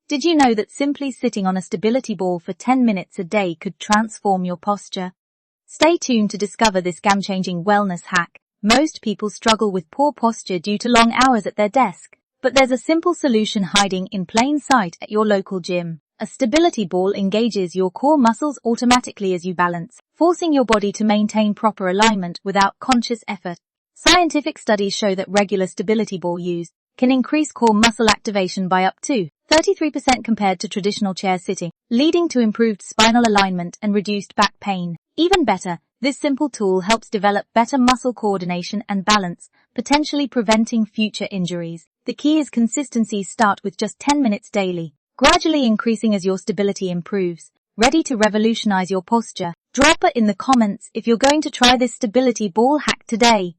Did you know that simply sitting on a stability ball for 10 minutes a day could transform your posture? Stay tuned to discover this game-changing wellness hack. Most people struggle with poor posture due to long hours at their desk, but there's a simple solution hiding in plain sight at your local gym. A stability ball engages your core muscles automatically as you balance, forcing your body to maintain proper alignment without conscious effort. Scientific studies show that regular stability ball use can increase core muscle activation by up to 33% compared to traditional chair sitting, leading to improved spinal alignment and reduced back pain. Even better, this simple tool helps develop better muscle coordination and balance, potentially preventing future injuries. The key is consistency. Start with just 10 minutes daily, gradually increasing as your stability improves. Ready to revolutionize your posture? Drop it in the comments if you're going to try this stability ball hack today.